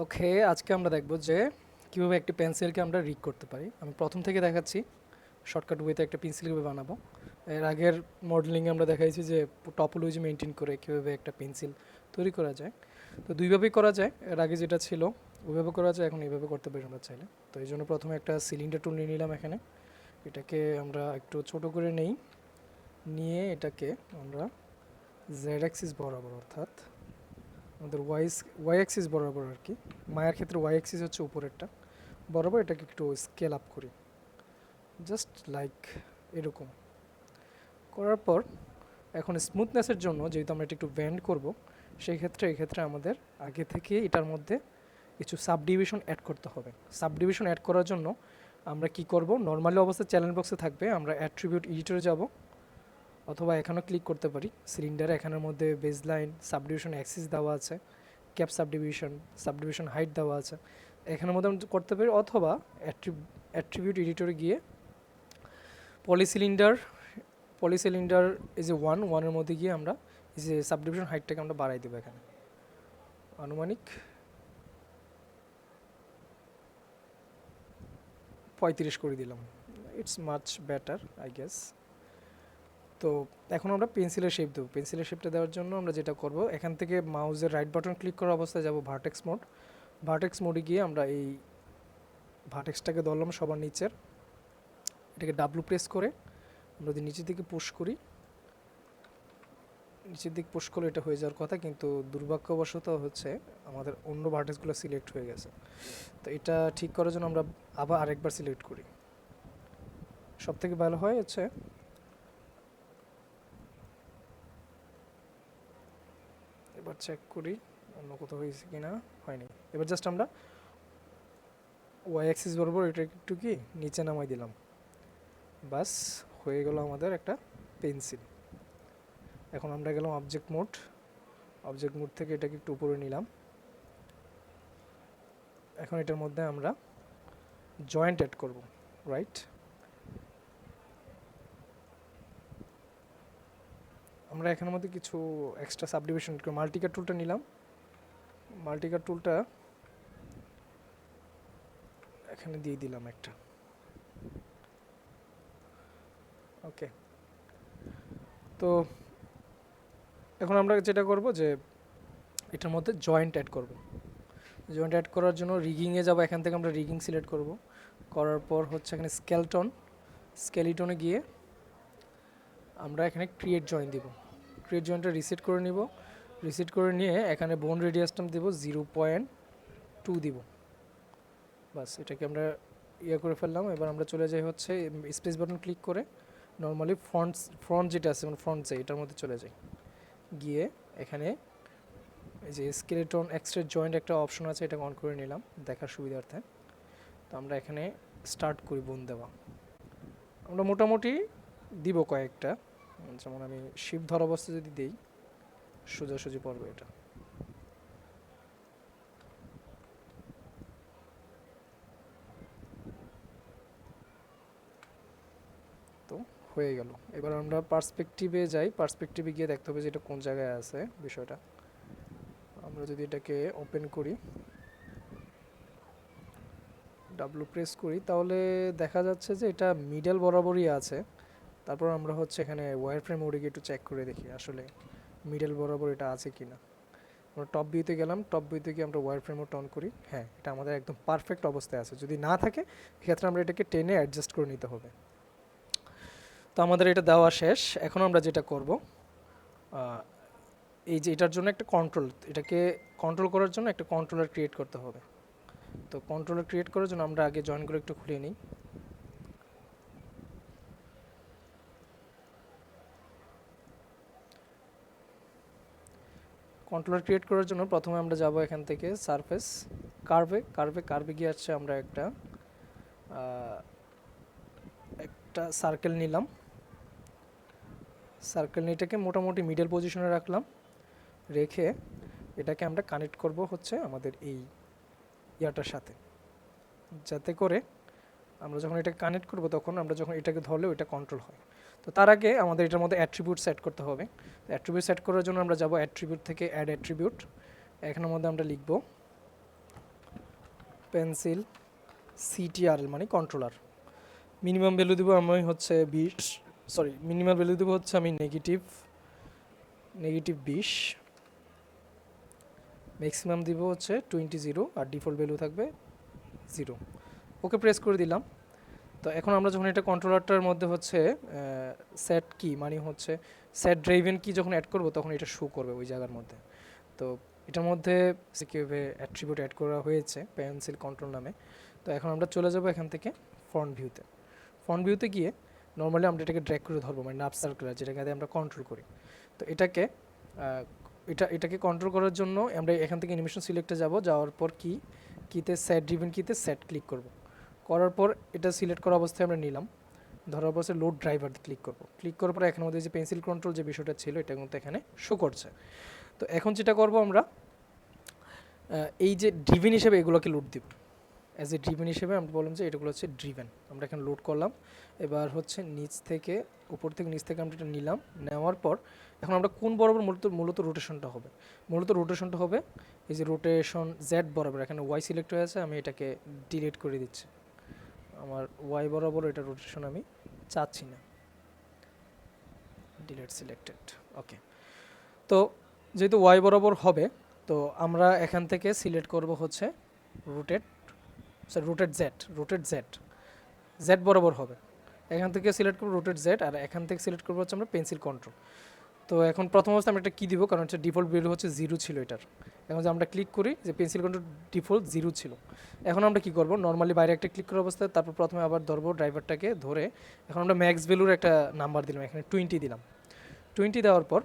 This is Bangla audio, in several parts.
ওকে, আজকে আমরা দেখব যে কীভাবে একটি পেন্সিলকে আমরা রিগ করতে পারি। আমি প্রথম থেকে দেখাচ্ছি শর্টকাট ওয়েতে একটা পেন্সিল কীভাবে বানাবো। এর আগের মডেলিংয়ে আমরা দেখাইছি যে টপোলজি মেনটেন করে কীভাবে একটা পেন্সিল তৈরি করা যায়। তো দুইভাবেই করা যায়, এর আগে যেটা ছিল ওইভাবে করা যায়, এখন এইভাবে করতে পারি আমরা চাইলে। তো এই জন্য প্রথমে একটা সিলিন্ডার টুল নিয়ে নিলাম। এখানে এটাকে আমরা একটু ছোট করে নেই, নিয়ে এটাকে আমরা জেড অ্যাক্সিস বরাবর, অর্থাৎ আমাদের ওয়াই অ্যাক্সিস বরাবর আর কি, মায়ের ক্ষেত্রে ওয়াই অ্যাক্সিস হচ্ছে উপরেরটা বরাবর, এটাকে একটু স্কেল আপ করি জাস্ট লাইক এরকম। করার পর এখন স্মুথনেসের জন্য যেহেতু আমরা এটা একটু ব্যান্ড করব, সেই ক্ষেত্রে এক্ষেত্রে আমাদের আগে থেকে এটার মধ্যে কিছু সাবডিভিশন অ্যাড করতে হবে। সাবডিভিশন অ্যাড করার জন্য আমরা কি করব, নর্মালি অবস্থায় চ্যানেল বক্সে থাকবে, আমরা অ্যাট্রিবিউট এডিটরে যাব, অথবা এখানেও ক্লিক করতে পারি সিলিন্ডারে। এখানের মধ্যে বেজ লাইন, সাবডিভিশন অ্যাক্সিস দেওয়া আছে, ক্যাপ সাবডিভিশন হাইট দেওয়া আছে, এখানের মধ্যে আমরা করতে পারি। অথবা অ্যাট্রিবিউট এডিটরে গিয়ে পলিসিলিন্ডার এই যে ওয়ানের মধ্যে গিয়ে আমরা এই যে সাবডিভিশন হাইটটাকে আমরা বাড়াই দেবো। এখানে আনুমানিক 35 করে দিলাম, it's much better I guess. তো এখন আমরা পেন্সিলের শেপ দেবো। পেন্সিলের শেপটা দেওয়ার জন্য আমরা যেটা করব, এখান থেকে মাউসের রাইট বাটন ক্লিক করার অবস্থায় যাব ভার্টেক্স মোডে গিয়ে আমরা এই ভার্টেক্সটাকে ধরলাম সবার নিচের, এটাকে ডাব্লু প্রেস করে আমরা যদি নিচের দিকে পুশ করি, নিচের দিকে পুশ করলে এটা হয়ে যাওয়ার কথা, কিন্তু দুর্ভাগ্যবশত হচ্ছে আমাদের অন্য ভার্টেক্সগুলো সিলেক্ট হয়ে গেছে। তো এটা ঠিক করার জন্য আমরা আবার আরেকবার সিলেক্ট করি। সব থেকে ভালো হয় হচ্ছে এবার চেক করি অন্য কোথাও হয়েছে কি না, হয়নি। এবার জাস্ট আমরা ওয়াই অ্যাক্সিস বরাবর এটা একটু কি নিচে নামাই দিলাম, বাস হয়ে গেল আমাদের একটা পেন্সিল। এখন আমরা গেলাম অবজেক্ট মোড থেকে এটাকে একটু উপরে নিলাম। এখন এটার মধ্যে আমরা জয়েন্ট অ্যাড করব, রাইট। আমরা এখানের মধ্যে কিছু এক্সট্রা সাবডিভিশন করে মাল্টিকাট টুলটা নিলাম। মাল্টিকাট টুলটা এখানে দিয়ে দিলাম একটা, ওকে। তো এখন আমরা যেটা করব যে এটার মধ্যে জয়েন্ট অ্যাড করব। জয়েন্ট অ্যাড করার জন্য রিগিংয়ে যাব, এখান থেকে আমরা রিগিং সিলেক্ট করব। করার পর হচ্ছে এখানে স্কেলিটনে গিয়ে আমরা এখানে ক্রিয়েট জয়েন্ট দিব। ক্রিয়েট জয়েন্টটা রিসেট করে নিব। রিসেট করে নিয়ে এখানে বোন রেডিয়াসটা দিব 0.2 দিব, বাস। এটাকে আমরা করে ফেললাম। এবার আমরা চলে যাই হচ্ছে স্পেস বাটন ক্লিক করে নর্মালি ফ্রন্ট যেটা আছে মানে ফ্রন্ট যে এটার মধ্যে চলে যাই, গিয়ে এখানে এই যে স্কেলেটন এক্সট্রেট জয়েন্ট একটা অপশন আছে, এটা অন করে নিলাম দেখার সুবিধার্থে। তো আমরা এখানে স্টার্ট করি বোন দেওয়া। আমরা মোটামুটি দিব কয়েকটা, যেমন আমি শিপ ধর অবস্থা যদি দিই সোজাসুজি পড়বে এটা। তো হয়ে গেল। এবার আমরা পার্সপেক্টিভে যাই। পার্সপেক্টিভে গিয়ে দেখতে হবে যে এটা কোন জায়গায় আছে বিষয়টা। আমরা যদি এটাকে ওপেন করি, ডাব্লু প্রেস করি, তাহলে দেখা যাচ্ছে যে এটা মিডল বরাবরই আছে। তারপর আমরা হচ্ছে এখানে ওয়্যার ফ্রেম মোডে গিয়ে একটু চেক করে দেখি আসলে মিডল বরাবর এটা আছে কি না। আমরা টপ ভিউতে গেলাম, টপ ভিউতে গিয়ে আমরা ওয়্যার ফ্রেম মোড অন করি। হ্যাঁ, এটা আমাদের একদম পারফেক্ট অবস্থায় আছে। যদি না থাকে এক্ষেত্রে আমরা এটাকে টেনে অ্যাডজাস্ট করে নিতে হবে। তো আমাদের এটা দেওয়া শেষ। এখন আমরা যেটা করব, এই যে এটার জন্য একটা এটাকে কন্ট্রোল করার জন্য একটা কন্ট্রোলার ক্রিয়েট করতে হবে। তো কন্ট্রোলার ক্রিয়েট করার জন্য আমরা আগে জয়েন্টগুলো একটু খুলে নিই। কন্ট্রোলার ক্রিয়েট করার জন্য প্রথমে আমরা যাব এখান থেকে সারফেস কার্ভে গিয়ে আসছে আমরা একটা সার্কেল নিলাম। সার্কেল নিয়েটাকে মোটামুটি মিডল পজিশনে রাখলাম। রেখে এটাকে আমরা কানেক্ট করব হচ্ছে আমাদের এই ইয়াটার সাথে, যাতে করে আমরা যখন এটাকে কানেক্ট করব তখন আমরা যখন এটাকে ধরলে ওইটা কন্ট্রোল হয়। তো তার আগে আমাদের এটার মধ্যে অ্যাট্রিবিউট সেট করতে হবে। অ্যাট্রিবিউট সেট করার জন্য আমরা যাব অ্যাট্রিবিউট থেকে অ্যাড অ্যাট্রিবিউট। এখানের মধ্যে আমরা লিখব পেন্সিল সিটিআরএল মানে কন্ট্রোলার। মিনিমাম ভ্যালু দেবো আমি হচ্ছে 20, সরি মিনিমাম ভ্যালু দেবো হচ্ছে আমি নেগেটিভ 20, ম্যাক্সিমাম দিব হচ্ছে 20 আর ডিফল্ট ভ্যালু থাকবে 0। ওকে প্রেস করে দিলাম। তো এখন আমরা যখন এটা কন্ট্রোলারটার মধ্যে হচ্ছে সেট কি মানে হচ্ছে সেট ড্রাইভেন কি যখন অ্যাড করব তখন এটা শো করবে ওই জায়গার মধ্যে। তো এটার মধ্যে কীভাবে অ্যাট্রিবিউট অ্যাড করা হয়েছে পেন্সিল কন্ট্রোল নামে। তো এখন আমরা চলে যাব এখান থেকে ফ্রন্ট ভিউতে। ফ্রন্ট ভিউতে গিয়ে নর্মালি আমরা এটাকে ড্র্যাগ করে ধরবো, মানে নাব সার্কুলার যেটাকে আমরা কন্ট্রোল করি। তো এটাকে কন্ট্রোল করার জন্য আমরা এখান থেকে অ্যানিমেশন সিলেক্টে যাব, যাওয়ার পর কিতে সেট ড্রিভেন কিতে সেট ক্লিক করব। করার পর এটা সিলেক্ট করা অবস্থায় আমরা নিলাম, ধরার পর লোড ড্রাইভার ক্লিক করব। ক্লিক করার পর এখানে মধ্যে যে পেন্সিল কন্ট্রোল যে বিষয়টা ছিল এটা কিন্তু এখানে শো করছে। তো এখন যেটা করব আমরা এই যে ড্রিভেন হিসেবে এগুলোকে লোড দিব। অ্যাজ এ ড্রিভেন হিসেবে আমরা বললাম যে এটাগুলো হচ্ছে ড্রিভেন, আমরা এখানে লোড করলাম। এবার হচ্ছে উপর থেকে নিচ থেকে আমরা এটা নিলাম, নেওয়ার পর এখন আমরা কোন বরাবর মূলত রোটেশনটা হবে, এই যে রোটেশন জেড বরাবর। এখানে ওয়াই সিলেক্ট হয়ে আছে, আমি এটাকে ডিলিট করে দিচ্ছি। আমার ওয়াই বরাবর এটা রোটেশন আমি চাচ্ছি না, ডিলিট সিলেক্টেড। ওকে, তো যেহেতু ওয়াই বরাবর হবে তো আমরা এখান থেকে সিলেক্ট করব হচ্ছে রোটেট জেড বরাবর হবে। এখান থেকে সিলেক্ট করবো রোটেট জেড, আর এখান থেকে সিলেক্ট করবো হচ্ছে আমরা পেন্সিল কন্ট্রোল। তো এখন প্রথম অবস্থায় আমরা একটা কী দিব, কারণ হচ্ছে ডিফল্ট ভ্যালু হচ্ছে 0 ছিল এটার। এখন যে আমরা ক্লিক করি যে পেন্সিল কন্ট্রোল ডিফল্ট 0 ছিল। এখন আমরা কি করব, নর্মালি বাইরে একটা ক্লিক করার অবস্থায় তারপর প্রথমে আবার ধরবো ড্রাইভারটাকে ধরে। এখন আমরা ম্যাক্স ভ্যালুর একটা নাম্বার দিলাম, এখানে 20 দিলাম। 20 দেওয়ার পর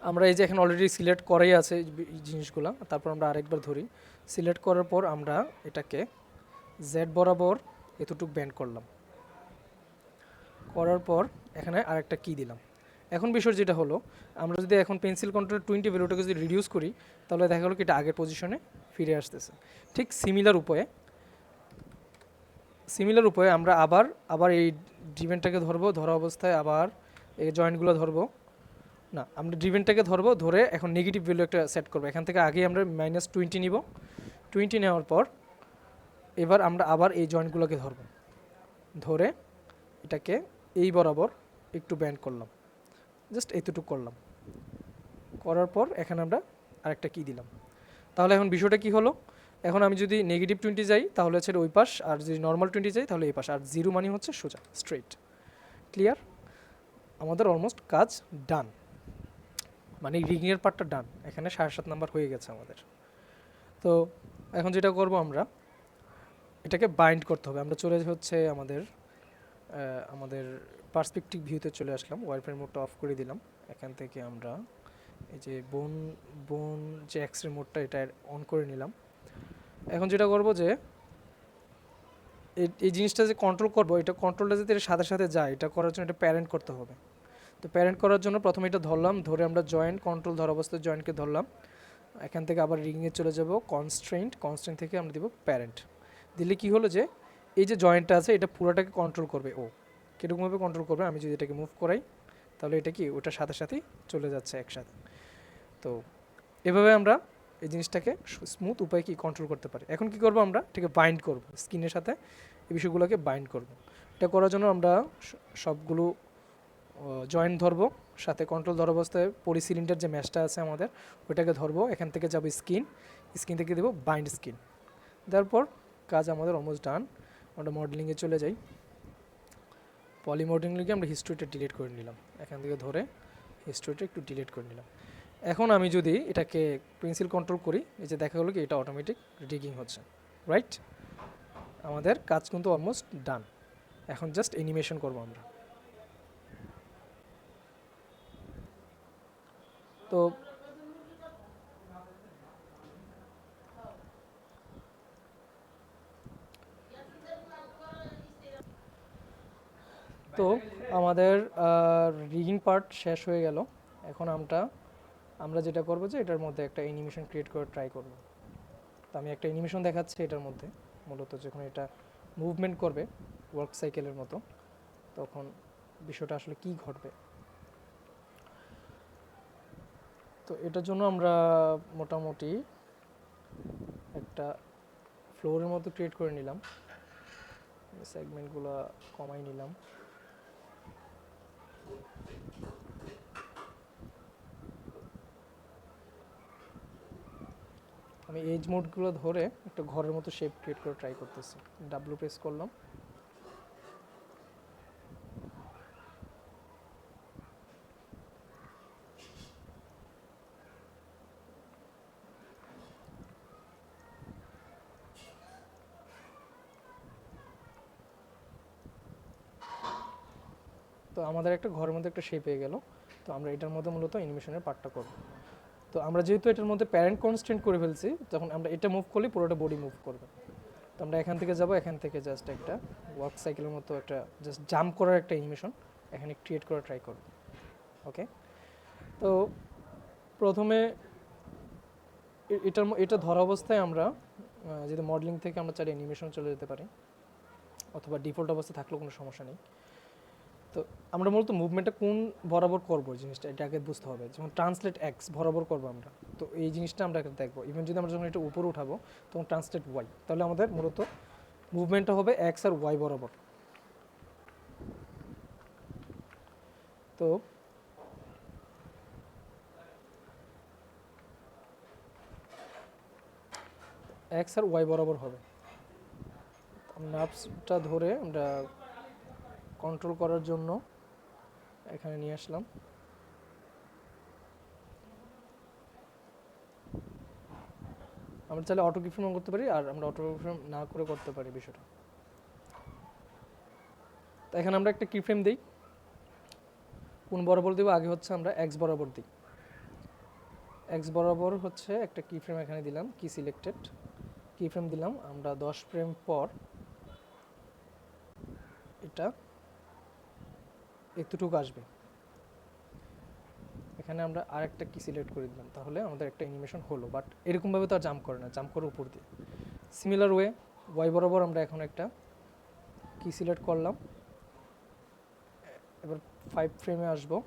আমরা এই যে এখানে অলরেডি সিলেক্ট করাই আছে জিনিসগুলো, তারপর আমরা আরেকবার ধরি। সিলেক্ট করার পর আমরা এটাকে জেড বরাবর এতটুকু ব্যান্ড করলাম, করার পর এখানে আরেকটা কি দিলাম। এখন বিষয় যেটা হলো, আমরা যদি এখন পেন্সিল কন্ট্রোল 20 ভ্যালুটাকে যদি রিডিউস করি তাহলে দেখা গেলো কি এটা আগের পজিশনে ফিরে আসতেছে। ঠিক সিমিলার উপায়ে আমরা আবার এই ড্রিভেনটাকে ধরবো, ধরা অবস্থায় আবার এই জয়েন্টগুলো ধরবো না, আমরা ড্রিভেনটাকে ধরবো, ধরে এখন নেগেটিভ ভ্যালু একটা সেট করবো। এখান থেকে আগেই আমরা -20 নিব। 20 নেওয়ার পর এবার আমরা আবার এই জয়েন্টগুলোকে ধরবো, ধরে এটাকে এই বরাবর একটু ব্যান্ড করলাম, জাস্ট এতটুকু করলাম। করার পর এখানে আমরা আরেকটা কি দিলাম। তাহলে এখন বিষয়টা কি হলো, এখন আমি যদি -20 যাই তাহলে হচ্ছে ওই পাশ, আর যদি নর্মাল 20 যাই তাহলে এই পাশ, আর 0 মানে হচ্ছে সোজা স্ট্রেইট। ক্লিয়ার? আমাদের অলমোস্ট কাজ ডান, মানে রিগিংয়ের পার্টটা ডান। এখানে 7.5 নাম্বার হয়ে গেছে আমাদের। তো এখন যেটা করব, আমরা এটাকে বাইন্ড করতে হবে। আমরা চলে হচ্ছে আমাদের পার্সপেক্টিভ ভিউতে চলে আসলাম, ওয়ারফ্রেম মোডটা অফ করে দিলাম। এখান থেকে আমরা এই যে বোন যে এক্সরে মোডটা এটা অন করে নিলাম। এখন যেটা করব যে এই জিনিসটা যে কন্ট্রোল করব, এটা কন্ট্রোলটা যাতে এর সাথে সাথে যায়, এটা করার জন্য এটা প্যারেন্ট করতে হবে। তো প্যারেন্ট করার জন্য প্রথমে এটা ধরলাম, ধরে আমরা কন্ট্রোল ধরা অবস্থায় জয়েন্টকে ধরলাম। এখান থেকে আবার রিংয়ে চলে যাব, কনস্ট্রেন্ট থেকে আমরা দিব প্যারেন্ট। দিলে কি হলো যে এই যে জয়েন্টটা আছে এটা পুরোটাকে কন্ট্রোল করবে। কীরকমভাবে কন্ট্রোল করবে, আমি যদি এটাকে মুভ করাই তাহলে এটা কি ওটার সাথে সাথেই চলে যাচ্ছে একসাথে। তো এভাবে আমরা এই জিনিসটাকে স্মুথ উপায়ে কি কন্ট্রোল করতে পারি। এখন কি করব, আমরা এটাকে বাইন্ড করব, স্কিনের সাথে এই বিষয়গুলোকে বাইন্ড করব। এটা করার জন্য আমরা সবগুলো জয়েন্ট ধরবো, সাথে কন্ট্রোল ধরা অবস্থায় পলিসিলিন্ডার যে ম্যাশটা আছে আমাদের ওইটাকে ধরবো। এখান থেকে যাব স্কিন থেকে দেবো বাইন্ড স্কিন। তারপর কাজ আমাদের অলমোস্ট ডান। আমরা মডেলিংয়ে চলে যাই। পলি মডেলিংয়ে আমরা হিস্ট্রিটা ডিলিট করে নিলাম, এখান থেকে ধরে হিস্ট্রিটা একটু ডিলিট করে নিলাম। এখন আমি যদি এটাকে পেন্সিল কন্ট্রোল করি, এই যে দেখা গেলো কি এটা অটোমেটিক রিগিং হচ্ছে, রাইট? আমাদের কাজ কিন্তু অলমোস্ট ডান। এখন জাস্ট অ্যানিমেশন করবো আমরা। তো আমাদের রিগিং পার্ট শেষ হয়ে গেল। এখন আমরা যেটা করবো যে এটার মধ্যে একটা অ্যানিমেশন ক্রিয়েট করে ট্রাই করব। তো আমি একটা অ্যানিমেশন দেখাচ্ছি এটার মধ্যে, মূলত যখন এটা মুভমেন্ট করবে ওয়ার্ক সাইকেলের মতো তখন বিষয়টা আসলে কি ঘটবে। তো এটার জন্য আমরা মোটামুটি একটা ফ্লোরের মতো ক্রিয়েট করে নিলাম, সেগমেন্টগুলো কমাই নিলাম। আমি এজ মোডগুলো ধরে একটা ঘরের মতো শেপ ক্রিয়েট করে ট্রাই করতেছি। ডাব্লু প্রেস করলাম, তো আমাদের একটা ঘরের মধ্যে একটা শেপ হয়ে গেল। তো আমরা এটার মধ্যে মূলত অ্যানিমেশনের পার্টটা করব। তো আমরা যেহেতু এটার মধ্যে প্যারেন্ট কনস্ট্যান্ট করে ফেলছি, তখন আমরা এটা মুভ করলে পুরোটা বডি মুভ করবে। তো আমরা এখান থেকে যাব, এখান থেকে জাস্ট একটা ওয়ার্ক সাইকেলের মতো একটা জাস্ট জাম্প করার একটা অ্যানিমেশন এখানে ক্রিয়েট করা ট্রাই করব। ওকে, তো প্রথমে এটা ধরা অবস্থায় আমরা যদি মডেলিং থেকে আমরা চাইলে অ্যানিমেশন চলে যেতে পারি, অথবা ডিফল্ট অবস্থায় থাকলেও কোনো সমস্যা নেই। তো আমরা মূলত মুভমেন্টটা কোন বরাবর করবো জিনিসটা এটা আগে বুঝতে হবে। যেমন ট্রান্সলেট এক্স বরাবর করবো আমরা, তো এই জিনিসটা আমরা দেখবো। ইভেন যদি আমরা যখন এটা উপরে উঠাবো তখন ট্রান্সলেট ওয়াই, তাহলে আমাদের মূলত মুভমেন্টটা হবে এক্স আর ওয়াই বরাবর। তো এক্স আর ওয়াই বরাবর হবে। নার্ভসটা ধরে আমরা কন্ট্রোল করার জন্য এখানে নিয়ে আসলাম। আমরা চাইলে অটো কিফ্রেম করতে পারি, আর আমরা অটো কিফ্রেম না করে করতে পারি বিষয়টা। তো এখানে আমরা একটা কিফ্রেম দিই, কোন বরাবর দেবো? আগে হচ্ছে আমরা এক্স বরাবর দিই। এক্স বরাবর হচ্ছে একটা কিফ্রেম এখানে দিলাম, কি সিলেক্টেড কিফ্রেম দিলাম। আমরা 10 ফ্রেম পর এটা এতটুকু আসবে, এখানে আমরা আরেকটা কি সিলেক্ট করে দিলাম, তাহলে আমাদের একটা অ্যানিমেশন হলো। বাট এরকমভাবে তো আর জাম্প করে না, জাম্প করে উপর দিয়ে। সিমিলার ওয়ে ওয়াই বরাবর আমরা এখন একটা কি সিলেক্ট করলাম, এবার 5 ফ্রেমে আসবো,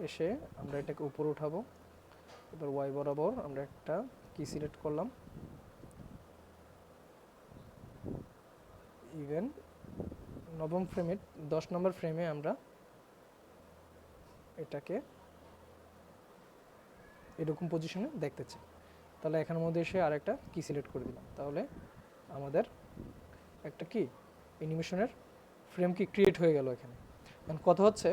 এসে আমরা এটাকে উপরে উঠাবো। এবার ওয়াই বরাবর আমরা একটা কি সিলেক্ট করলাম, ইভেন 9ম ফ্রেমে 10 নম্বর ফ্রেমে আমরা এটাকে এরকম পজিশনে দেখতে চাই, তাহলে এখানের মধ্যে এসে আরেকটা কি সিলেক্ট করে দিলাম, তাহলে আমাদের একটা কি অ্যানিমেশনের ফ্রেম কি ক্রিয়েট হয়ে গেল এখানে। এখন কথা হচ্ছে,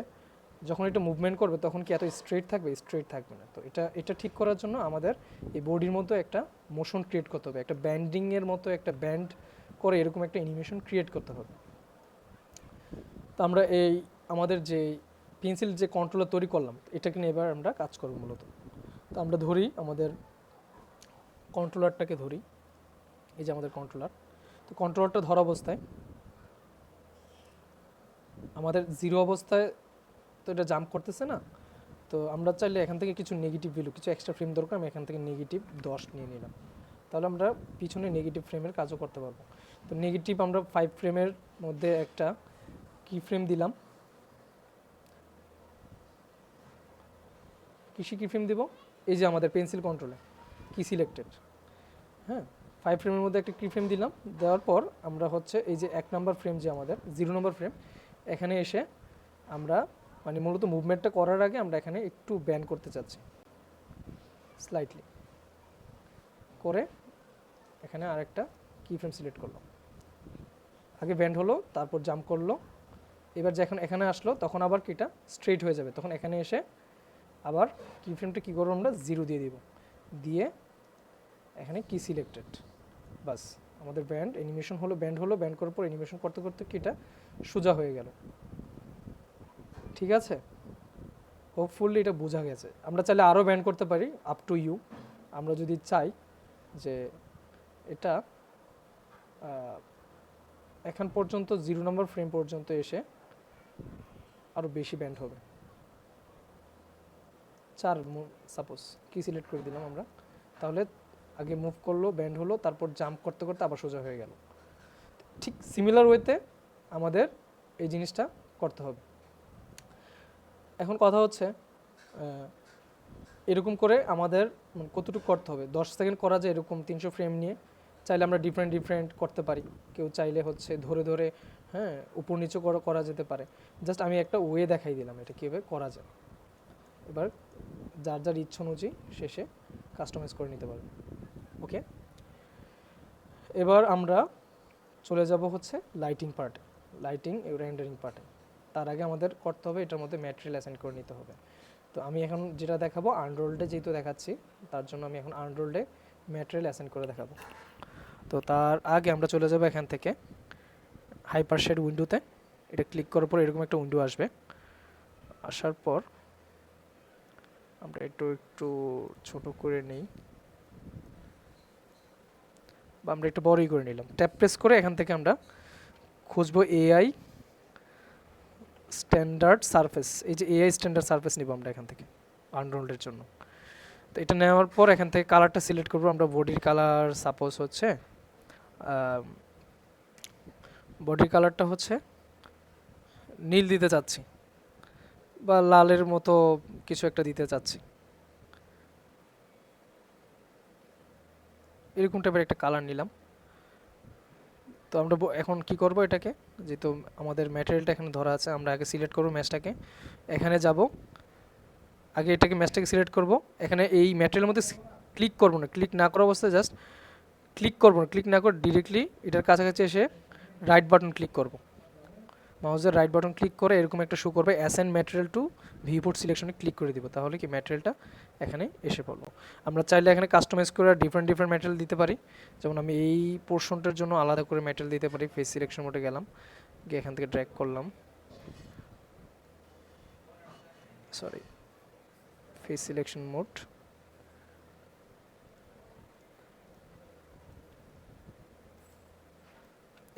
যখন এটা মুভমেন্ট করবে তখন কি এত স্ট্রেট থাকবে? স্ট্রেট থাকবে না। তো এটা ঠিক করার জন্য আমাদের এই বডির মতো একটা মোশন ক্রিয়েট করতে হবে, একটা ব্যান্ডিংয়ের মতো একটা ব্যান্ড করে এরকম একটা অ্যানিমেশন ক্রিয়েট করতে হবে। তো আমরা এই আমাদের যে পেন্সিল যে কন্ট্রোলার তৈরি করলাম, এটাকে নিয়ে এবার আমরা কাজ করব মূলত। তো আমরা ধরি আমাদের কন্ট্রোলারটাকে ধরি, এই যে আমাদের কন্ট্রোলার। তো কন্ট্রোলারটা ধরা অবস্থায় আমাদের 0 অবস্থায় তো এটা জাম্প করতেছে না। তো আমরা চাইলে এখান থেকে কিছু নেগেটিভ ভ্যালু, কিছু এক্সট্রা ফ্রেম দরকার, আমি এখান থেকে নেগেটিভ 10 নিয়ে নিলাম, তাহলে আমরা পিছনে নেগেটিভ ফ্রেমের কাজও করতে পারবো। তো নেগেটিভ আমরা 5 ফ্রেমের মধ্যে একটা কি ফ্রেম দিলাম, কি ফ্রেম দিব? এই যে আমাদের পেন্সিল কন্ট্রোলে কি সিলেক্টেড, হ্যাঁ 5 ফ্রেমের মধ্যে একটা কি ফ্রেম দিলাম। দেওয়ার পর আমরা হচ্ছে এই যে 1 নম্বর ফ্রেম, যে আমাদের 0 নম্বর ফ্রেম, এখানে এসে আমরা মানে মূলত মুভমেন্টটা করার আগে আমরা এখানে একটু ব্যান্ড করতে চাচ্ছি, স্লাইটলি করে এখানে আরেকটা কি ফ্রেম সিলেক্ট করলাম। আগে ব্যান্ড হলো, তারপর জাম্প করলো, এবার যখন এখানে আসলো তখন আবার কিটা স্ট্রেট হয়ে যাবে, তখন এখানে এসে আবার কি ফ্রেমটা কী করবো আমরা 0 দিয়ে দিব, দিয়ে এখানে কি সিলেক্টেড, বাস আমাদের ব্যান্ড অ্যানিমেশন হলো, ব্যান্ড হলো, ব্যান্ড করার পর অ্যানিমেশন করতে করতে কিটা সোজা হয়ে গেল। ঠিক আছে, হোপফুলি এটা বোঝা গেছে। আমরা চাইলে আরও ব্যান্ড করতে পারি, আপ টু ইউ। আমরা যদি চাই যে এটা এখন পর্যন্ত 0 নম্বর ফ্রেম পর্যন্ত এসে আরও বেশি ব্যান্ড হবে, 4 সাপোজ কি সিলেক্ট করে দিলাম আমরা, তাহলে আগে মুভ করলো, ব্যান্ড হলো, তারপর জাম্প করতে করতে আবার সোজা হয়ে গেল। ঠিক সিমিলার ওয়েতে আমাদের এই জিনিসটা করতে হবে। এখন কথা হচ্ছে এরকম করে আমাদের কতটুকু করতে হবে, 10 সেকেন্ড করা যায় এরকম 300 ফ্রেম নিয়ে। চাইলে আমরা ডিফারেন্ট ডিফারেন্ট করতে পারি, কেউ চাইলে হচ্ছে ধরে ধরে, হ্যাঁ, উপর নিচু করা যেতে পারে। জাস্ট আমি একটা ওয়ে দেখাই দিলাম এটা কীভাবে করা যায়। এবার যার যার ইচ্ছা অনুযায়ী শেষে কাস্টমাইজ করে নিতে পারবে। ওকে, এবার আমরা চলে যাব হচ্ছে লাইটিং পার্টে, লাইটিং রেন্ডারিং পার্টে। তার আগে আমাদের করতে হবে এটার মধ্যে ম্যাটেরিয়াল অ্যাসাইন করে নিতে হবে। তো আমি এখন যেটা দেখাবো আনরোল্ডে যেহেতু দেখাচ্ছি, তার জন্য আমি এখন আনরোল্ডে ম্যাটেরিয়াল অ্যাসাইন করে দেখাবো। তো তার আগে আমরা চলে যাব এখান থেকে হাইপারশেড উইন্ডোতে। এটা ক্লিক করার পর এরকম একটা উইন্ডো আসবে। আসার পর আমরা একটু ছোট করে নিই, বা আমরা একটু বড়ই করে নিলাম। ট্যাপ প্রেস করে এখান থেকে আমরা খুঁজবো এআই স্ট্যান্ডার্ড সারফেস। এই যে এআই স্ট্যান্ডার্ড সারফেস নিব আমরা এখান থেকে আনরোল্ডের জন্য। তো এটা নেওয়ার পর এখান থেকে কালারটা সিলেক্ট করবো আমরা। বডির কালার সাপোজ হচ্ছে বডির কালারটা হচ্ছে নীল দিতে চাচ্ছি, বা লালের মতো কিছু একটা দিতে চাচ্ছি, এরকম টাইপের একটা কালার নিলাম। তো আমরা এখন কি করব, এটাকে যেহেতু আমাদের ম্যাটেরিয়ালটা এখানে ধরা আছে, আমরা আগে সিলেক্ট করব ম্যাচটাকে। এখানে যাব, আগে এটাকে ম্যাচটাকে সিলেক্ট করব। এখানে এই ম্যাটেরিয়ালের মধ্যে ক্লিক করব না, ক্লিক না করা অবস্থায় জাস্ট ক্লিক করব না, ক্লিক না করে ডিরেক্টলি এটার কাছাকাছি এসে রাইট বাটন ক্লিক করব। মাউসের রাইট বাটন ক্লিক করে এরকম একটা শো করবে অ্যাসাইন ম্যাটেরিয়াল টু ভিউপোর্ট সিলেকশনে ক্লিক করে দিব, তাহলে কি ম্যাটেরিয়ালটা এখানে এসে পড়লো। আমরা চাইলে এখানে কাস্টমাইজ করে ডিফারেন্ট ডিফারেন্ট ম্যাটেরিয়াল দিতে পারি। যেমন আমি এই পোর্শনটার জন্য আলাদা করে ম্যাটেরিয়াল দিতে পারি। ফেস সিলেকশন মোডে গেলাম, গিয়ে এখান থেকে ড্র্যাগ করলাম, সরি, ফেস সিলেকশন মোড,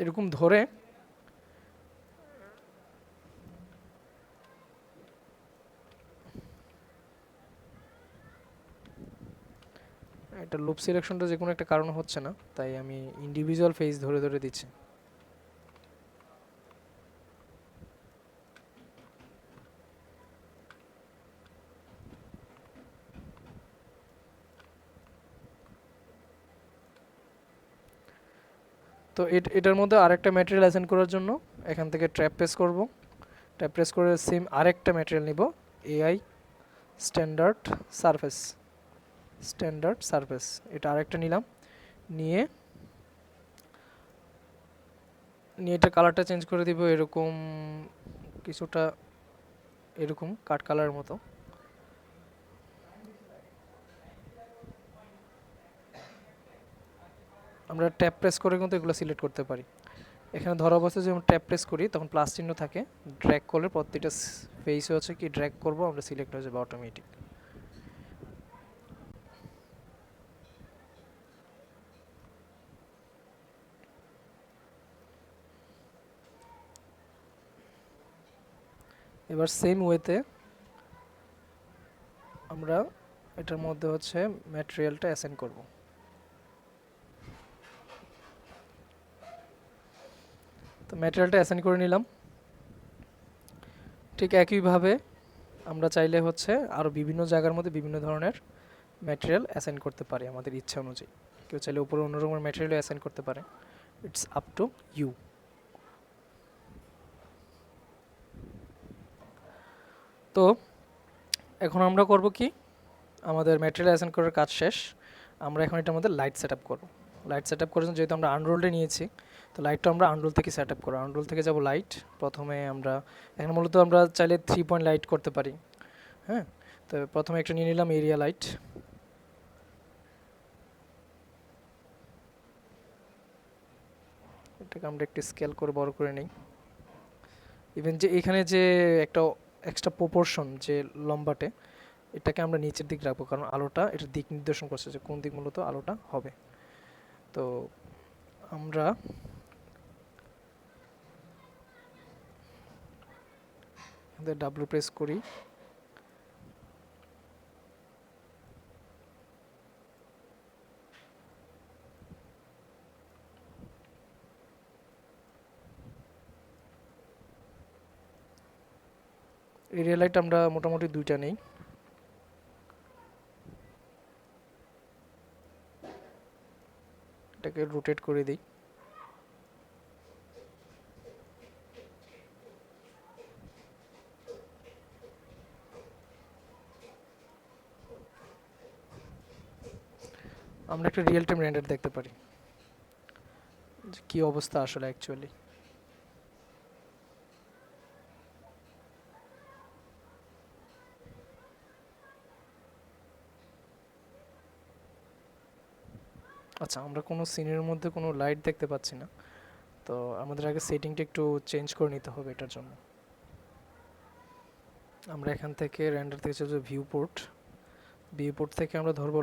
এরকম ধরে এটা লুপ সিলেকশনটা যে কোনো একটা কারণ হচ্ছে না, তাই আমি ইন্ডিভিজুয়াল ফেস ধরে ধরে দিচ্ছি। তো এটার মধ্যে আরেকটা ম্যাটেরিয়াল অ্যাসাইন করার জন্য এখান থেকে ট্র্যাপ প্রেস করব। ট্যাপ প্রেস করে সেম আরেকটা ম্যাটেরিয়াল নিব, AI standard surface, standard surface, এটা আরেকটা নিলাম। নিয়ে এটা কালারটা চেঞ্জ করে দিব এরকম কিছুটা, এরকম কাট কালারের মতো। আমরা ট্যাপ প্রেস করে কিন্তু এগুলো সিলেক্ট করতে পারি। এখানে ধরা অবস্থায় যখন ট্যাপ প্রেস করি তখন প্লাস চিহ্ন থাকে, ড্র্যাগ করলে প্রত্যেকটা ফেস হচ্ছে কি ড্র্যাগ করব আমরা, সিলেক্ট হয়ে যাবে অটোমেটিক। এবার সেম ওয়েতে আমরা এটার মধ্যে হচ্ছে ম্যাটেরিয়ালটা অ্যাসাইন করব। তো ম্যাটেরিয়ালটা অ্যাসাইন করে নিলাম। ঠিক একইভাবে আমরা চাইলে হচ্ছে আরও বিভিন্ন জায়গার মধ্যে বিভিন্ন ধরনের ম্যাটেরিয়াল অ্যাসাইন করতে পারি আমাদের ইচ্ছা অনুযায়ী। কেউ চাইলে উপরে অন্য রকমের ম্যাটেরিয়াল অ্যাসাইন করতে পারে, ইটস আপ টু ইউ। তো এখন আমরা করব কি, আমাদের ম্যাটেরিয়াল অ্যাসাইন করার কাজ শেষ। আমরা এখন এটার মধ্যে লাইট সেট আপ করবো। লাইট সেট আপ করার জন্য যেহেতু আমরা আনরোল্ডে নিয়েছি, তো লাইটটা আমরা আনরোল থেকে সেট আপ করবো। আনরোল থেকে যাব লাইট, প্রথমে আমরা এখানে মূলত আমরা চাইলে 3 পয়েন্ট লাইট করতে পারি। হ্যাঁ, তো প্রথমে একটা নিয়ে নিলাম এরিয়া লাইট। এটাকে আমরা একটু স্কেল করে বড় করে নিই। ইভেন যে এখানে যে একটা এক্সট্রা প্রপোর্শন যে লম্বাটে, এটাকে আমরা নিচের দিক রাখবো, কারণ আলোটা এটার দিক নির্দেশন করছে যে কোন দিক মূলত আলোটা হবে। তো আমরা ডাব্লিউ প্রেস করি, এরিয়া লাইট আমরা মোটামুটি 2টা নেই। এটাকে রোটেট করে দিই। আমরা একটা রিয়েল টাইম রেন্ডার দেখতে পারি যে কি অবস্থা আসলে অ্যাকচুয়ালি। আচ্ছা, আমরা কোনো সিনের মধ্যে কোনো লাইট দেখতে পাচ্ছি না, তো আমাদের আগে সেটিংটা একটু চেঞ্জ করে নিতে হবে এটার জন্য। আমরা এখান থেকে রেন্ডার থেকে চলে যাবো ভিউপোর্ট থেকে আমরা ধরবো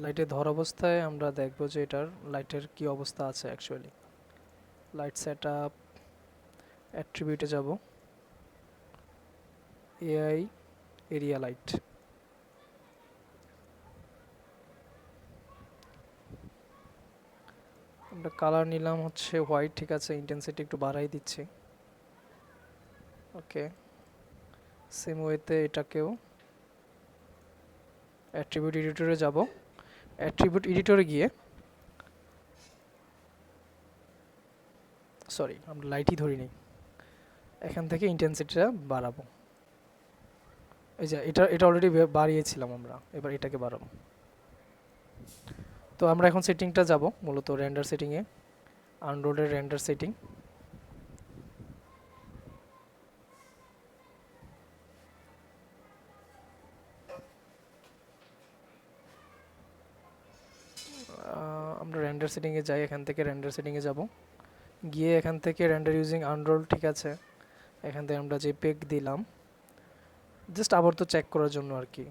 লাইটে ধর অবস্থায় আমরা দেখবো যে এটার লাইটের কি অবস্থা আছে অ্যাকচুয়ালি। লাইট সেট আপ, অ্যাট্রিবিউটে যাব, এআই এরিয়া লাইট। আমরা কালার নিলাম হচ্ছে হোয়াইট, ঠিক আছে, ইন্টেন্সিটি একটু বাড়াই দিচ্ছি। ওকে, সেম ওয়েতে এটাকেও অ্যাট্রিবিউট এডিটরে যাব। অ্যাট্রিবিউট এডিটরে গিয়ে সরি আমরা লাইটই ধরিনি, এখান থেকে ইন্টেন্সিটিটা বাড়াবো। এই যে এটা অলরেডি বাড়িয়েছিলাম আমরা, এবার এটাকে বাড়াবো। তো আমরা এখন সেটিংটা যাব মূলত রেন্ডার সেটিংয়ে, আনরোডের রেন্ডার সেটিং। আমরা রেন্ডার সেটিংয়ে যাই, এখান থেকে রেন্ডার সেটিংয়ে যাব, গিয়ে এখান থেকে রেন্ডার ইউজিং আনরোল, ঠিক আছে, এখান থেকে আমরা যে পেক দিলাম জাস্ট আবার তো চেক করার জন্য আর কি।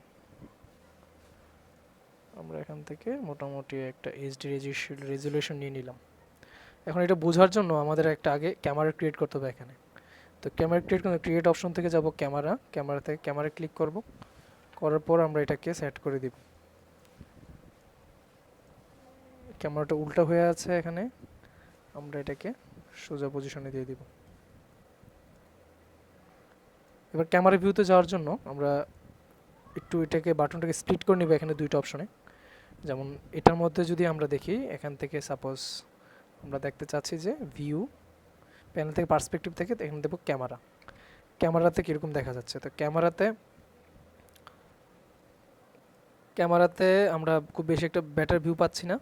আমরা এখান থেকে মোটামুটি একটা এইচডি রেজুলেশন নিয়ে নিলাম। এখন এটা বোঝার জন্য আমাদের একটা আগে ক্যামেরা ক্রিয়েট করতে হবে এখানে। তো ক্যামেরা ক্রিয়েট অপশন থেকে যাব ক্যামেরা থেকে ক্যামেরা ক্লিক করব, করার পর আমরা এটাকে সেট করে দিব। ক্যামেরাটা উল্টা হয়ে আছে এখানে, আমরা এটাকে সোজা পজিশনে দিয়ে দিব। এবার ক্যামেরা ভিউতে যাওয়ার জন্য আমরা একটু এটাকে বাটনটাকে স্প্লিট করে নিব এখানে দুইটা অপশনে। যেমন এটার মধ্যে যদি আমরা দেখি এখান থেকে সাপোজ আমরা দেখতে চাচ্ছি যে ভিউ প্যানেল থেকে পার্সপেক্টিভ থেকে এখানে দেবো ক্যামেরাতে কীরকম দেখা যাচ্ছে। তো ক্যামেরাতে আমরা খুব বেশি একটা বেটার ভিউ পাচ্ছি না,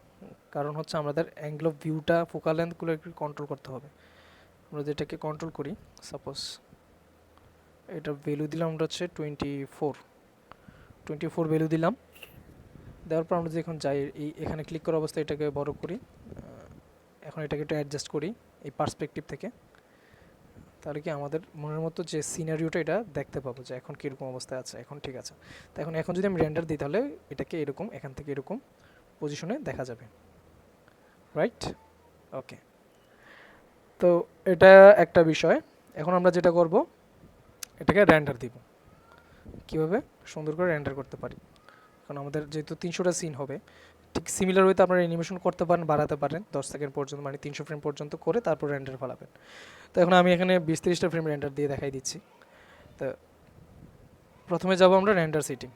কারণ হচ্ছে আমাদের অ্যাঙ্গেল অফ ভিউটা ফোকাল লেন্থগুলো একটু কন্ট্রোল করতে হবে। আমরা যেটাকে কন্ট্রোল করি, সাপোজ এটা ভ্যালু দিলাম আমরা হচ্ছে 24 ভ্যালু দিলাম। দেওয়ার পর আমরা যখন যাই এখানে ক্লিক করা অবস্থায় এটাকে বড় করি, এখন এটাকে একটু অ্যাডজাস্ট করি এই পার্সপেক্টিভ থেকে, তাহলে কি আমাদের মনের মতো যে সিনারিওটা এটা দেখতে পাবো যে এখন কীরকম অবস্থায় আছে। এখন ঠিক আছে, তো এখন যদি আমি রেন্ডার দিই তাহলে এটাকে এরকম এখান থেকে এরকম পজিশনে দেখা যাবে, রাইট? ওকে, তো এটা একটা বিষয়। এখন আমরা যেটা করব এটাকে রেন্ডার দিব, কীভাবে সুন্দর করে রেন্ডার করতে পারি। কারণ আমাদের যেহেতু 300টা সিন হবে, ঠিক সিমিলার ওয়েতে আপনারা অ্যানিমেশন করতে পারেন, বাড়াতে পারেন 10 সেকেন্ড পর্যন্ত, মানে 300 ফ্রেম পর্যন্ত করে তারপর রেন্ডার ফলাবেন। তো এখন আমি এখানে 20-30টা ফ্রেম রেন্ডার দিয়ে দেখাই দিচ্ছি। তো প্রথমে যাব আমরা রেন্ডার সেটিং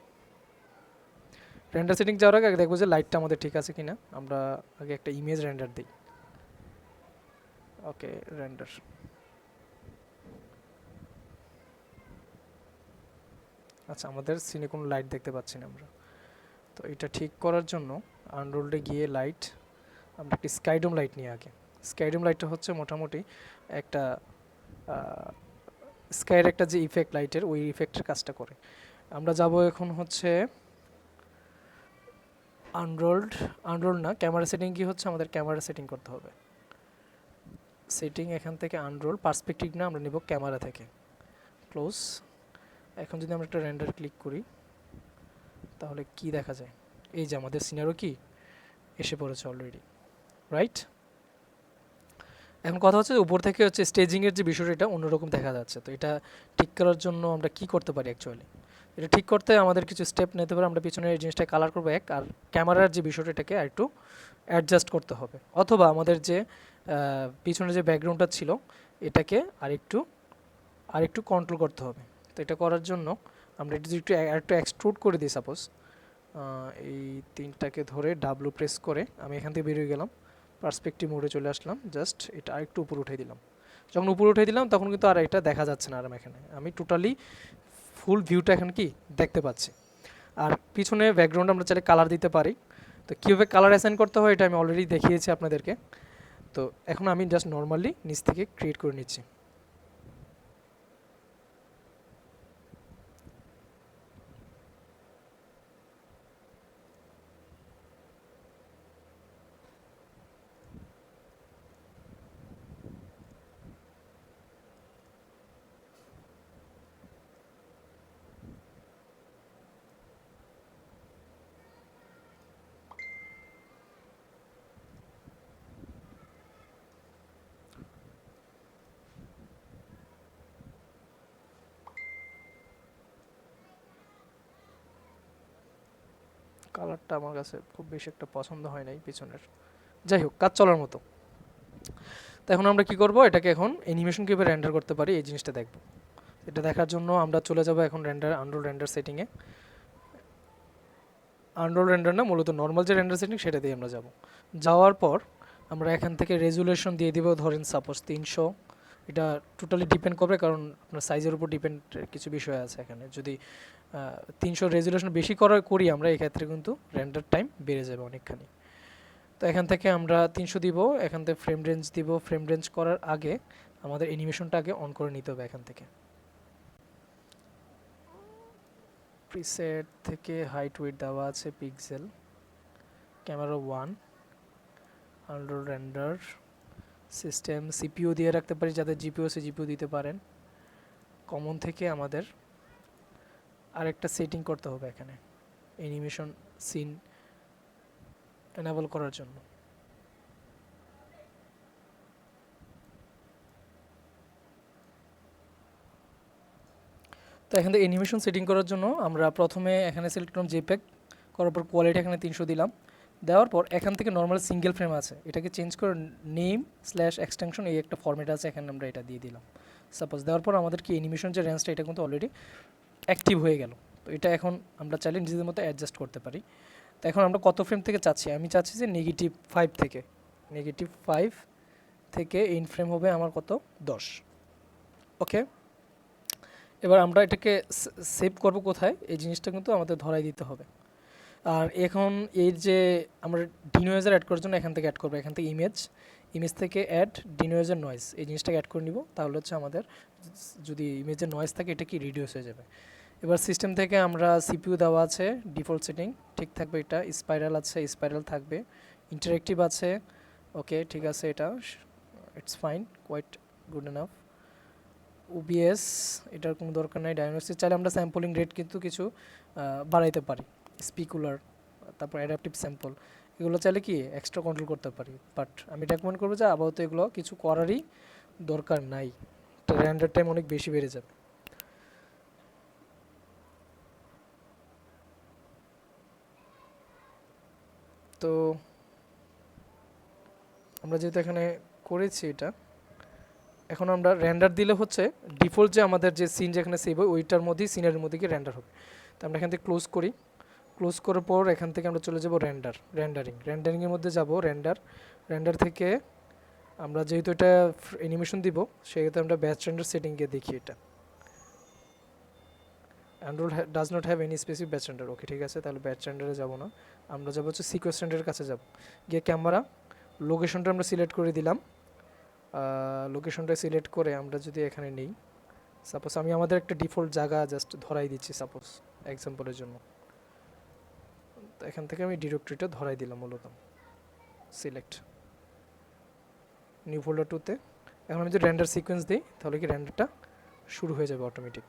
যাওয়ার আগে দেখবো যে লাইটটা আমাদের ঠিক আছে কিনা। আমরা আগে একটা ইমেজ রেন্ডার দিই। ওকে, রেন্ডার, আচ্ছা আমাদের সিনে কোনো লাইট দেখতে পাচ্ছি না আমরা। তো এটা ঠিক করার জন্য আনরোল্ডে গিয়ে লাইট, আমরা একটি স্কাইডোম লাইট নিয়ে আগে। স্কাইডোম লাইটটা হচ্ছে মোটামুটি একটা স্কাইয়ের একটা যে ইফেক্ট লাইটের, ওই ইফেক্টের কাজটা করে। আমরা যাব এখন হচ্ছে আনরোল্ড না, ক্যামেরা সেটিং কি হচ্ছে আমাদের ক্যামেরা সেটিং করতে হবে। সেটিং এখান থেকে আনরোল, পার্সপেক্টিভ না আমরা নেব ক্যামেরা থেকে, ক্লোজ। এখন যদি আমরা একটা রেন্ডার ক্লিক করি তাহলে কি দেখা যায়, এই যে আমাদের সিনারিও কি এসে পড়েছে অলরেডি, রাইট? এখন কথা হচ্ছে উপর থেকে হচ্ছে স্টেজিংয়ের যে বিষয়টা এটা অন্যরকম দেখা যাচ্ছে। তো এটা ঠিক করার জন্য আমরা কি করতে পারি অ্যাকচুয়ালি, এটা ঠিক করতে আমাদের কিছু স্টেপ নিতে পারে। আমরা পিছনের এই জিনিসটা কালার করবো এক, আর ক্যামেরার যে বিষয়টা এটাকে আর একটু অ্যাডজাস্ট করতে হবে, অথবা আমাদের যে পিছনে যে ব্যাকগ্রাউন্ডটা ছিল এটাকে আরেকটু কন্ট্রোল করতে হবে। তো এটা করার জন্য আমরা এটা যদি একটু এক্সট্রুড করে দিই সাপোজ, এই তিনটাকে ধরে ডাব্লু প্রেস করে আমি এখান থেকে বেরিয়ে গেলাম, পার্সপেক্টিভ মোডে চলে আসলাম, জাস্ট এটা আরেকটু উপরে উঠে দিলাম। যখন উপরে উঠে দিলাম তখন কিন্তু আর এটা দেখা যাচ্ছে না, আর এখানে আমি টোটালি ফুল ভিউটা এখন কি দেখতে পাচ্ছি। আর পিছনে ব্যাকগ্রাউন্ড আমরা চাইলে কালার দিতে পারি, তো কীভাবে কালার অ্যাসাইন করতে হয় এটা আমি অলরেডি দেখিয়েছি আপনাদেরকে। তো এখন আমি জাস্ট নর্মালি নিচ থেকে ক্রিয়েট করে নিচ্ছি। কালারটা আমার কাছে খুব বেশি একটা পছন্দ হয় নাই পিছনের, যাই হোক কাজ চলার মতো। তো এখন আমরা কি করব, এটাকে এখন অ্যানিমেশন কীভাবে রেন্ডার করতে পারি এই জিনিসটা দেখব। এটা দেখার জন্য আমরা চলে যাব এখন আনরোল রেন্ডার সেটিংয়ে। আনরোল রেন্ডার না, মূলত নর্মাল যে রেন্ডার সেটিং সেটা দিয়ে আমরা যাব। যাওয়ার পর আমরা এখান থেকে রেজুলেশন দিয়ে দিব, ধরেন সাপোজ 300। এটা টোটালি ডিপেন্ড করবে, কারণ আপনার সাইজের উপর ডিপেন্ড কিছু বিষয় আছে এখানে। যদি 300 রেজুলেশন বেশি করি আমরা, এক্ষেত্রে কিন্তু রেন্ডার টাইম বেড়ে যাবে অনেকখানি। তো এখান থেকে আমরা 300 দিব, এখান থেকে ফ্রেম রেঞ্জ দিব। ফ্রেম রেঞ্জ করার আগে আমাদের অ্যানিমেশনটা আগে অন করে নিতে হবে। এখান থেকে প্রিসেট থেকে হাইট উইডথ দেওয়া আছে pixel, camera 1, unroll render system, CPU দিয়ে রাখতে পারি, যাদের জিপিইউ আছে জিপিইউ দিতে পারেন। কমন থেকে আমাদের আরেকটা সেটিং করতে হবে এখানে অ্যানিমেশন সিন এনেবল করার জন্য। তো এখান থেকে অ্যানিমেশন সেটিং করার জন্য আমরা প্রথমে এখানে সিলেক্ট করলাম জেপিইজি, করার পর কোয়ালিটি এখানে 300 দিলাম। দেওয়ার পর এখান থেকে নর্মাল সিঙ্গেল ফ্রেম আছে, এটাকে চেঞ্জ করে নেম/এক্সটেনশন এই একটা ফরম্যাট আছে, এখানে আমরা এটা দিয়ে দিলাম সাপোজ। দেওয়ার পর আমাদের কি অ্যানিমেশন যে রেঞ্জটা এটা কিন্তু অলরেডি অ্যাক্টিভ হয়ে গেল। তো এটা এখন আমরা চাইলে নিজেদের মতো অ্যাডজাস্ট করতে পারি। তো এখন আমরা কত ফ্রেম থেকে চাচ্ছি, আমি চাচ্ছি যে -5 থেকে, -5 থেকে ইন ফ্রেম হবে আমার কত 10। ওকে, এবার আমরা এটাকে সেভ করব কোথায়, এই জিনিসটা কিন্তু আমাদের ধরাই দিতে হবে। আর এখন এর যে আমরা ডিনোয়েজার অ্যাড করার জন্য এখান থেকে অ্যাড করবো, এখান থেকে ইমেজ থেকে অ্যাড ডিনোয়েজার নয়েজ, এই জিনিসটাকে অ্যাড করে নিব। তাহলে হচ্ছে আমাদের যদি ইমেজের নয়েজ থাকে এটা কি রিডিউস হয়ে যাবে। এবার সিস্টেম থেকে আমরা সিপিইউ দেওয়া আছে, ডিফল্ট সেটিং ঠিক থাকবে, এটা স্পাইরাল আছে, স্পাইরাল থাকবে, ইন্টারেক্টিভ আছে, ওকে ঠিক আছে, এটা it's fine, quite good enough. OBS এটার কোনো দরকার নাই। ডায়নোসিস চাইলে আমরা স্যাম্পলিং রেট কিন্তু কিছু বাড়াইতে পারি, স্পিকুলার, তারপর অ্যাডাপটিভ স্যাম্পল, এগুলো চাইলে কি এক্সট্রা কন্ট্রোল করতে পারি। বাট আমি রেকমেন্ড করবো যে আপাতত এগুলো কিছু করারই দরকার নাই, রেন্ডার টাইম অনেক বেশি বেড়ে যাবে। তো আমরা যেহেতু এখানে করেছি এটা, এখন আমরা রেন্ডার দিলে হচ্ছে ডিফল্ট যে আমাদের যে সিন যেখানে সেভ হয় ওইটার মধ্যেই সিনের মধ্যে কি রেন্ডার হবে। তো আমরা এখান থেকে ক্লোজ করি, ক্লোজ করার পর এখান থেকে আমরা চলে যাব রেন্ডারিংয়ের মধ্যে যাব। রেন্ডার থেকে আমরা যেহেতু এটা অ্যানিমেশন দিব সেহেতু আমরা ব্যাচ রেন্ডার সেটিংয়ে দেখি। এটা Android does not have any specific batch render, okay ঠিক আছে, তাহলে ব্যাচ রেন্ডারে যাব না, আমরা যাব হচ্ছে সিকোয়েন্স রেন্ডারের কাছে যাব। গিয়ে ক্যামেরা লোকেশনটা আমরা সিলেক্ট করে দিলাম। লোকেশনটা সিলেক্ট করে আমরা যদি এখানে নেই, সাপোজ আমি আমাদের একটা ডিফল্ট জায়গা জাস্ট ধরাই দিচ্ছি সাপোজ এক্সাম্পলের জন্য। তো এখান থেকে আমি ডিরেক্টরিটা ধরাই দিলাম, মূলত সিলেক্ট নিউ ফোল্ডার 2-তে। এখন আমি যদি রেন্ডার সিকোয়েন্স দিই তাহলে কি রেন্ডারটা শুরু হয়ে যাবে অটোমেটিক।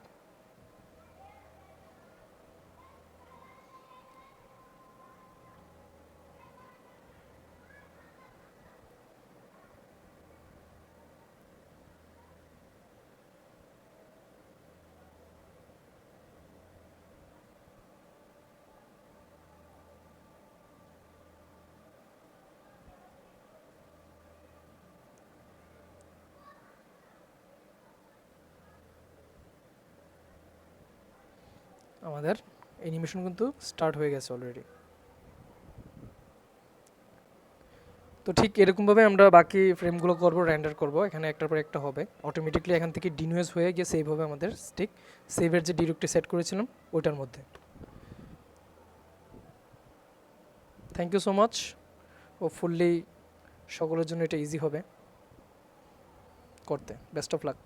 আমাদের অ্যানিমেশন কিন্তু স্টার্ট হয়ে গেছে অলরেডি। তো ঠিক এরকমভাবে আমরা বাকি ফ্রেমগুলো করব, রেন্ডার করব, এখানে একটার পর একটা হবে অটোমেটিকলি। এখান থেকে ডিনোয়েজ হয়ে গিয়ে সেভ হবে আমাদের স্টিক সেভের যে ডিরেক্টরি সেট করেছিলাম ওইটার মধ্যে। Thank you so much. Hopefully সকলের জন্য এটা ইজি হবে করতে। Best of lakh.